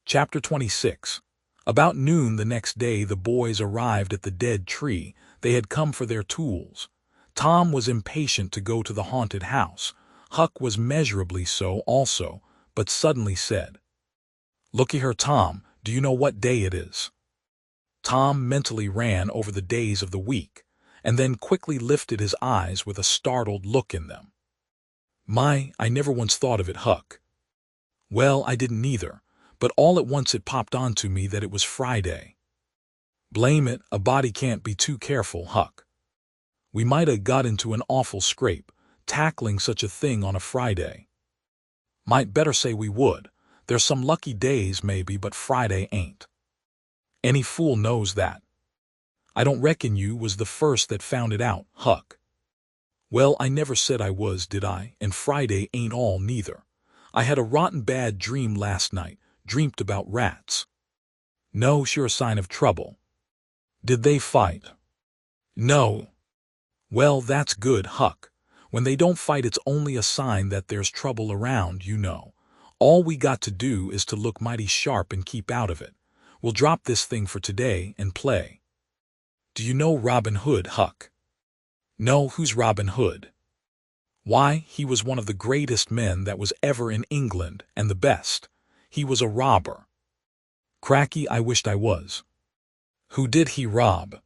Chapter 26. About noon the next day the boys arrived at the dead tree. They had come for their tools. Tom was impatient to go to the haunted house. Huck was measurably so also, but suddenly said, "Looky here, Tom, do you know what day it is?" Tom mentally ran over the days of the week, and then quickly lifted his eyes with a startled look in them. I never once thought of it, Huck." "Well, I didn't either, but all at once it popped onto me that it was Friday." "Blame it, a body can't be too careful, Huck. We might 'a' got into an awful scrape, tackling such a thing on a Friday." "Might better say we would. There's some lucky days maybe, but Friday ain't. Any fool knows that. I don't reckon you was the first that found it out, Huck." "Well, I never said I was, did I? And Friday ain't all neither. I had a rotten bad dream last night, dreamt about rats." "No, sure a sign of trouble." "Did they fight?" "No." "Well, that's good, Huck. When they don't fight it's only a sign that there's trouble around, you know. All we got to do is to look mighty sharp and keep out of it. We'll drop this thing for today and play. Do you know Robin Hood, Huck?" "No, who's Robin Hood?" "Why, he was one of the greatest men that was ever in England, and the best. He was a robber." "Cracky, I wished I was." "Who did he rob?"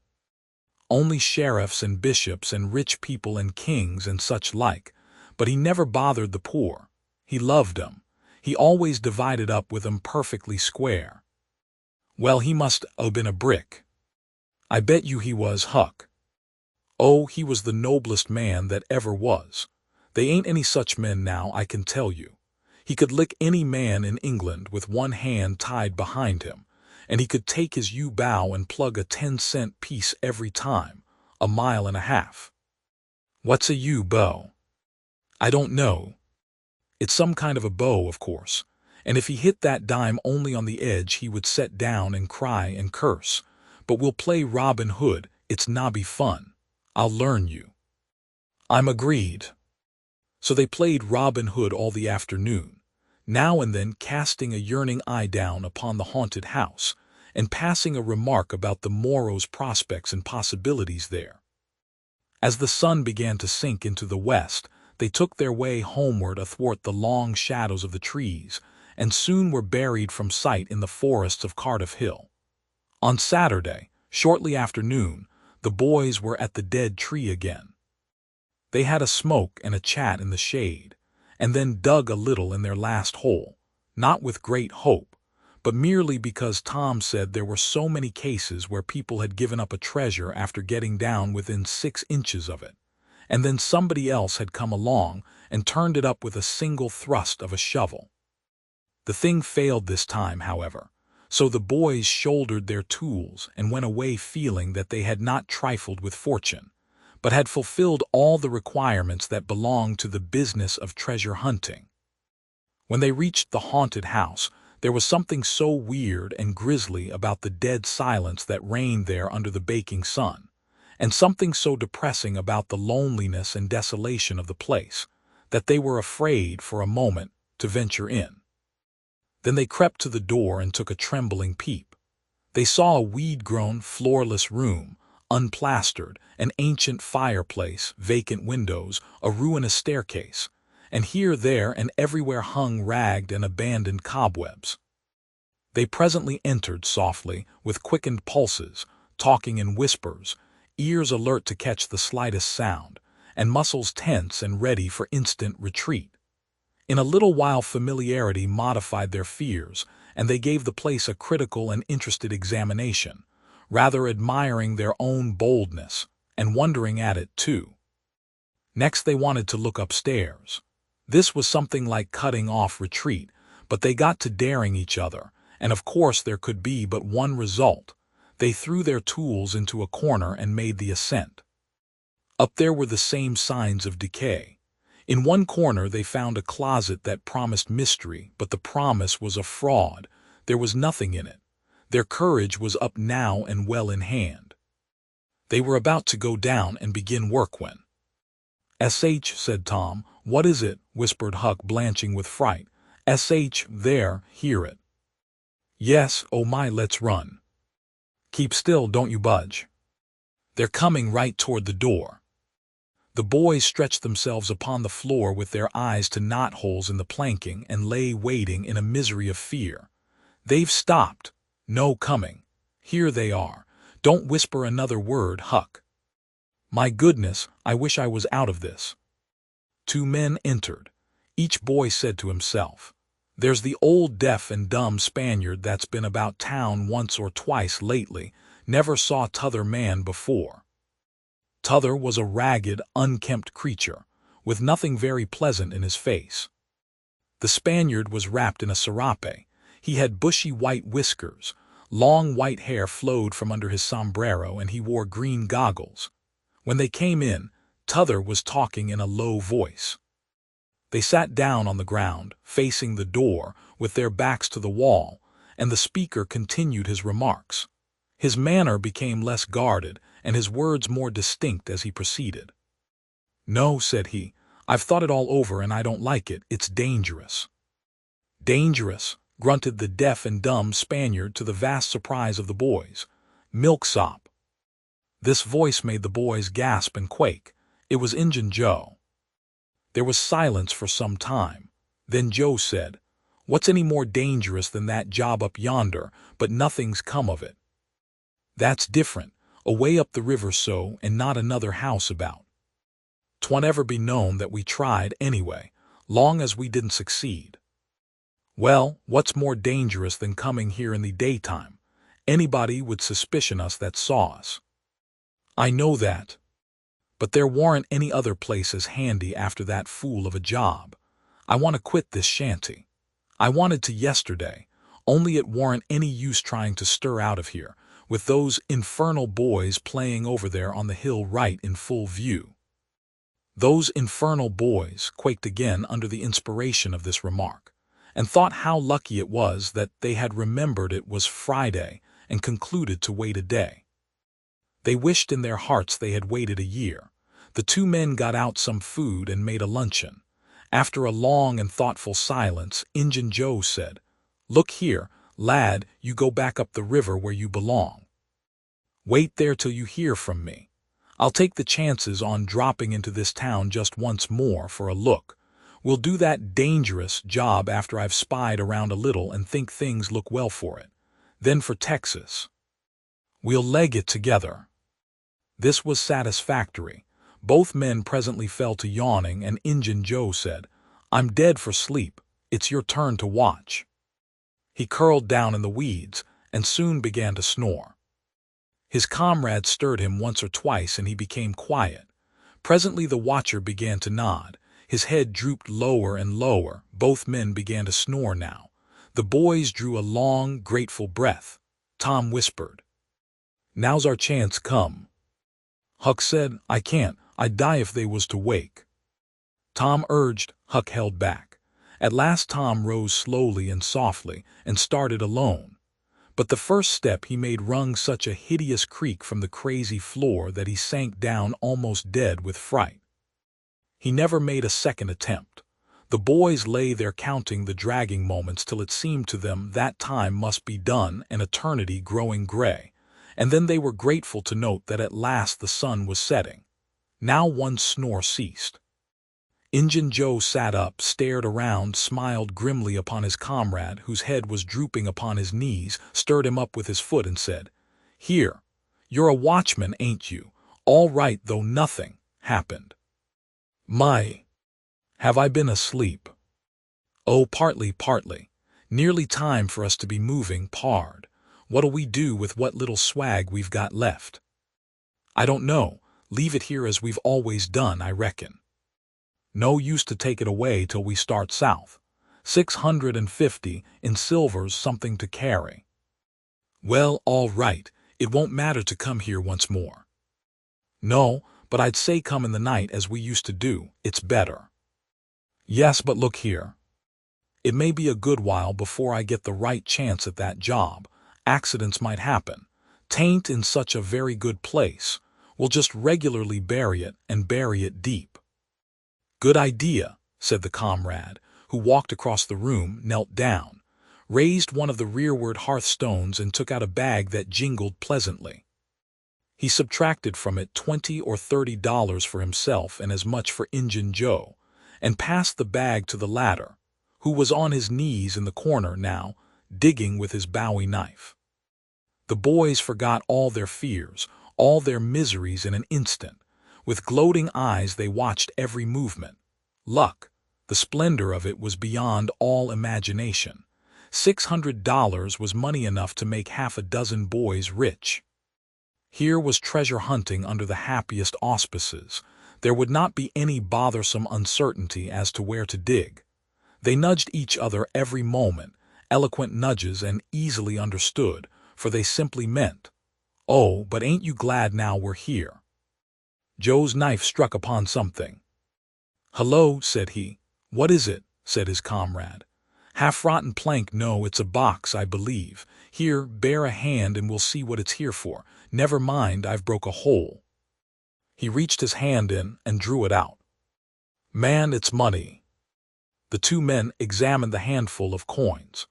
"Only sheriffs and bishops and rich people and kings and such like, but he never bothered the poor. He loved 'em. He always divided up with 'em perfectly square." "Well, he must 'a' been a brick." "I bet you he was, Huck." "Oh, he was the noblest man that ever was. They ain't any such men now, I can tell you. He could lick any man in England with one hand tied behind him, and he could take his yew-bow and plug a 10-cent piece every time, 1.5 miles. "What's a yew-bow?" "I don't know. It's some kind of a bow, of course, and if he hit that dime only on the edge he would set down and cry and curse. But we'll play Robin Hood, it's nobby fun. I'll learn you." "I'm agreed." So they played Robin Hood all the afternoon, now and then casting a yearning eye down upon the haunted house, and passing a remark about the morrow's prospects and possibilities there. As the sun began to sink into the west, they took their way homeward athwart the long shadows of the trees, and soon were buried from sight in the forests of Cardiff Hill. On Saturday, shortly after noon, the boys were at the dead tree again. They had a smoke and a chat in the shade, and then dug a little in their last hole, not with great hope, but merely because Tom said there were so many cases where people had given up a treasure after getting down within 6 inches of it, and then somebody else had come along and turned it up with a single thrust of a shovel. The thing failed this time, however, so the boys shouldered their tools and went away feeling that they had not trifled with fortune, but had fulfilled all the requirements that belong to the business of treasure hunting. When they reached the haunted house, there was something so weird and grisly about the dead silence that reigned there under the baking sun, and something so depressing about the loneliness and desolation of the place, that they were afraid for a moment to venture in. Then they crept to the door and took a trembling peep. They saw a weed-grown, floorless room, unplastered, an ancient fireplace, vacant windows, a ruinous staircase, and here, there, and everywhere hung ragged and abandoned cobwebs. They presently entered softly, with quickened pulses, talking in whispers, ears alert to catch the slightest sound, and muscles tense and ready for instant retreat. In a little while familiarity modified their fears, and they gave the place a critical and interested examination, rather admiring their own boldness, and wondering at it too. Next they wanted to look upstairs. This was something like cutting off retreat, but they got to daring each other, and of course there could be but one result. They threw their tools into a corner and made the ascent. Up there were the same signs of decay. In one corner they found a closet that promised mystery, but the promise was a fraud. There was nothing in it. Their courage was up now and well in hand. They were about to go down and begin work when— "S.H.," said Tom. "What is it?" whispered Huck, blanching with fright. "S.H., there, hear it." Yes, oh my, let's run. Keep still, don't you budge. They're coming right toward the door. The boys stretched themselves upon the floor with their eyes to knotholes in the planking and lay waiting in a misery of fear. They've stopped. No coming. Here they are. Don't whisper another word, Huck. My goodness, I wish I was out of this. 2 men entered. Each boy said to himself, "There's the old deaf and dumb Spaniard that's been about town once or twice lately, never saw t'other man before." T'other was a ragged, unkempt creature, with nothing very pleasant in his face. The Spaniard was wrapped in a serape. He had bushy white whiskers, long white hair flowed from under his sombrero, and he wore green goggles. When they came in, T'other was talking in a low voice. They sat down on the ground, facing the door, with their backs to the wall, and the speaker continued his remarks. His manner became less guarded, and his words more distinct as he proceeded. "No," said he, "I've thought it all over and I don't like it. It's dangerous." "Dangerous," grunted the deaf and dumb Spaniard to the vast surprise of the boys. "Milksop." This voice made the boys gasp and quake. It was Injun Joe. There was silence for some time. Then Joe said, "What's any more dangerous than that job up yonder, but nothing's come of it." "That's different, away up the river so, and not another house about. 'Twon't ever be known that we tried anyway, long as we didn't succeed." "Well, what's more dangerous than coming here in the daytime? Anybody would suspicion us that saw us." "I know that. But there warn't any other places handy after that fool of a job. I want to quit this shanty. I wanted to yesterday, only it warn't any use trying to stir out of here, with those infernal boys playing over there on the hill right in full view." Those infernal boys quaked again under the inspiration of this remark, and thought how lucky it was that they had remembered it was Friday and concluded to wait a day. They wished in their hearts they had waited a year. The 2 men got out some food and made a luncheon. After a long and thoughtful silence, Injun Joe said, "Look here, lad, you go back up the river where you belong. Wait there till you hear from me. I'll take the chances on dropping into this town just once more for a look. We'll do that dangerous job after I've spied around a little and think things look well for it. Then for Texas. We'll leg it together." This was satisfactory. Both men presently fell to yawning, and Injun Joe said, "I'm dead for sleep. It's your turn to watch." He curled down in the weeds, and soon began to snore. His comrade stirred him once or twice, and he became quiet. Presently the watcher began to nod. His head drooped lower and lower. Both men began to snore now. The boys drew a long, grateful breath. Tom whispered, "Now's our chance come." Huck said, "I can't. I'd die if they was to wake." Tom urged. Huck held back. At last Tom rose slowly and softly and started alone. But the first step he made wrung such a hideous creak from the crazy floor that he sank down almost dead with fright. He never made a second attempt. The boys lay there counting the dragging moments till it seemed to them that time must be done and eternity growing gray, and then they were grateful to note that at last the sun was setting. Now one snore ceased. Injun Joe sat up, stared around, smiled grimly upon his comrade, whose head was drooping upon his knees, stirred him up with his foot, and said, "Here, you're a watchman, ain't you? All right, though nothing happened." "My, have I been asleep?" "Oh, partly. Nearly time for us to be moving, pard. What'll we do with what little swag we've got left?" "I don't know. Leave it here as we've always done, I reckon. No use to take it away till we start south. 650 in silver's something to carry." "Well, all right. It won't matter to come here once more." "No, but I'd say come in the night as we used to do. It's better." "Yes, but look here. It may be a good while before I get the right chance at that job. Accidents might happen. 'Tain't in such a very good place. We'll just regularly bury it, and bury it deep." "Good idea," said the comrade, who walked across the room, knelt down, raised one of the rearward hearthstones and took out a bag that jingled pleasantly. He subtracted from it $20 or $30 for himself and as much for Injun Joe, and passed the bag to the latter, who was on his knees in the corner now, digging with his bowie knife. The boys forgot all their fears, all their miseries in an instant. With gloating eyes they watched every movement. Luck, the splendor of it was beyond all imagination. $600 was money enough to make half a dozen boys rich. Here was treasure hunting under the happiest auspices. There would not be any bothersome uncertainty as to where to dig. They nudged each other every moment, eloquent nudges and easily understood, for they simply meant, "Oh, but ain't you glad now we're here?" Joe's knife struck upon something. "Hello," said he. "What is it?" said his comrade. "Half-rotten plank. No, it's a box, I believe. Here, bear a hand and we'll see what it's here for. Never mind, I've broke a hole." He reached his hand in and drew it out. "Man, it's money." The two men examined the handful of coins.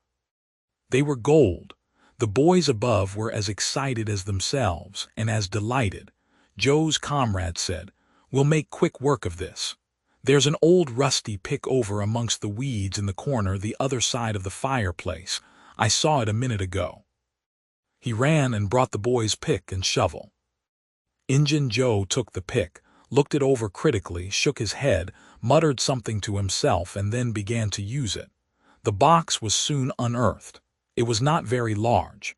They were gold. The boys above were as excited as themselves and as delighted. Joe's comrade said, "We'll make quick work of this. There's an old rusty pick over amongst the weeds in the corner the other side of the fireplace. I saw it a minute ago." He ran and brought the boys' pick and shovel. Injun Joe took the pick, looked it over critically, shook his head, muttered something to himself, and then began to use it. The box was soon unearthed. It was not very large.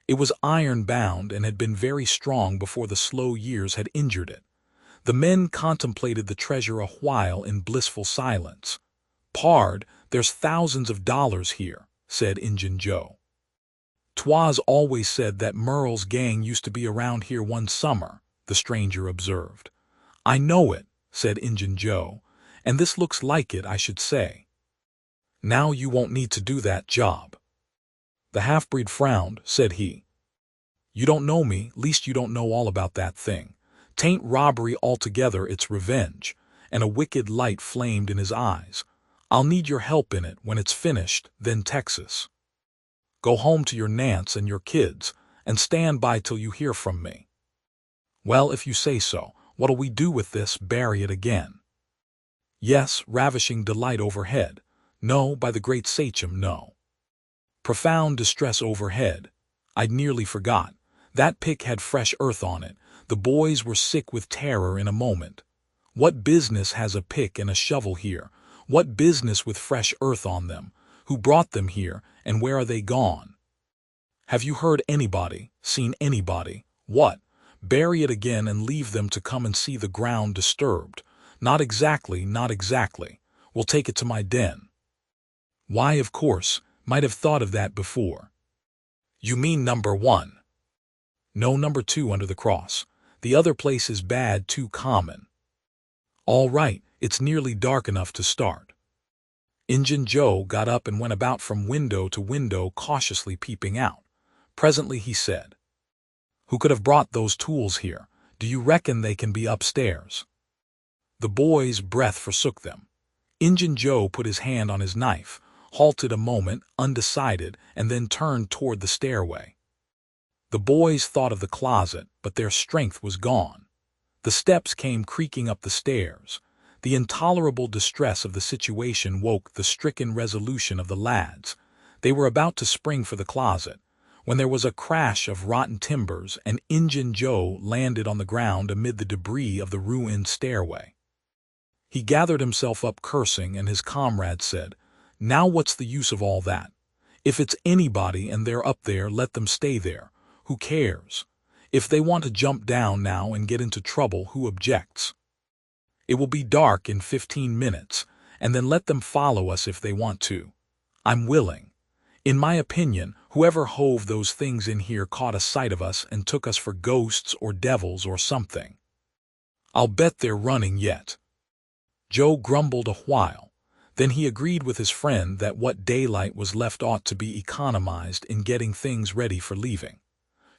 It was iron-bound and had been very strong before the slow years had injured it. The men contemplated the treasure a while in blissful silence. "Pard, there's thousands of dollars here," said Injun Joe. "'Twas always said that Merle's gang used to be around here one summer," the stranger observed. "I know it," said Injun Joe, "and this looks like it, I should say. Now you won't need to do that job." The half-breed frowned, said he. "You don't know me, least you don't know all about that thing. 'Tain't robbery altogether, it's revenge," and a wicked light flamed in his eyes. "I'll need your help in it when it's finished, then Texas. Go home to your Nance and your kids, and stand by till you hear from me." "Well, if you say so. What'll we do with this? Bury it again?" "Yes, ravishing delight overhead. No, by the great Sachem, no. Profound distress overhead. I'd nearly forgot. That pick had fresh earth on it. The boys were sick with terror in a moment. What business has a pick and a shovel here? What business with fresh earth on them? Who brought them here, and where are they gone? Have you heard anybody, seen anybody? What? Bury it again and leave them to come and see the ground disturbed. Not exactly, not exactly. We'll take it to my den." "Why, of course, might have thought of that before." "You mean number 1? "No, number 2 under the cross. The other place is bad, too common." "All right, it's nearly dark enough to start." Injun Joe got up and went about from window to window, cautiously peeping out. Presently he said, "Who could have brought those tools here? Do you reckon they can be upstairs?" The boys' breath forsook them. Injun Joe put his hand on his knife, halted a moment, undecided, and then turned toward the stairway. The boys thought of the closet, but their strength was gone. The steps came creaking up the stairs. The intolerable distress of the situation woke the stricken resolution of the lads. They were about to spring for the closet, when there was a crash of rotten timbers and Injun Joe landed on the ground amid the debris of the ruined stairway. He gathered himself up cursing, and his comrade said, "Now what's the use of all that? If it's anybody and they're up there, let them stay there. Who cares? If they want to jump down now and get into trouble, who objects? It will be dark in 15 minutes, and then let them follow us if they want to. I'm willing. In my opinion, whoever hove those things in here caught a sight of us and took us for ghosts or devils or something. I'll bet they're running yet." Joe grumbled a while. Then he agreed with his friend that what daylight was left ought to be economized in getting things ready for leaving.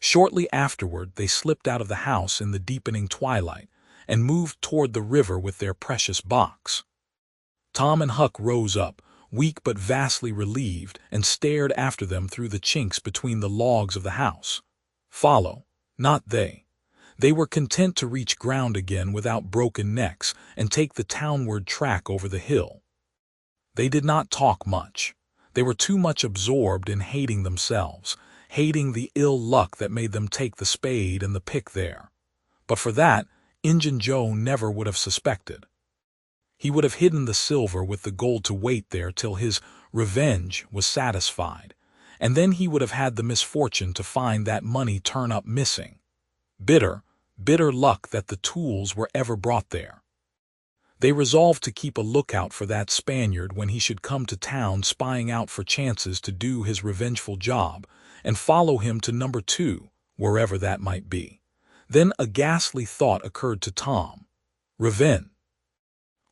Shortly afterward they slipped out of the house in the deepening twilight and moved toward the river with their precious box. Tom and Huck rose up, weak but vastly relieved, and stared after them through the chinks between the logs of the house. Follow, not they. They were content to reach ground again without broken necks and take the townward track over the hill. They did not talk much. They were too much absorbed in hating themselves, hating the ill luck that made them take the spade and the pick there. But for that, Injun Joe never would have suspected. He would have hidden the silver with the gold to wait there till his revenge was satisfied, and then he would have had the misfortune to find that money turn up missing. Bitter, bitter luck that the tools were ever brought there. They resolved to keep a lookout for that Spaniard when he should come to town, spying out for chances to do his revengeful job, and follow him to number 2, wherever that might be. Then a ghastly thought occurred to Tom. Revenge.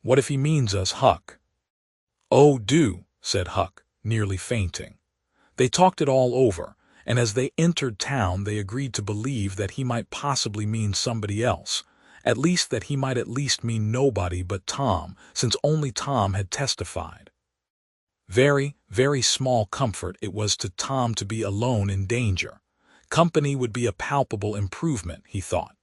What if he means us, Huck? Oh, do, said Huck, nearly fainting. They talked it all over, and as they entered town they agreed to believe that he might possibly mean somebody else, at least that he might at least mean nobody but Tom, since only Tom had testified. Very, very small comfort it was to Tom to be alone in danger. Company would be a palpable improvement, he thought.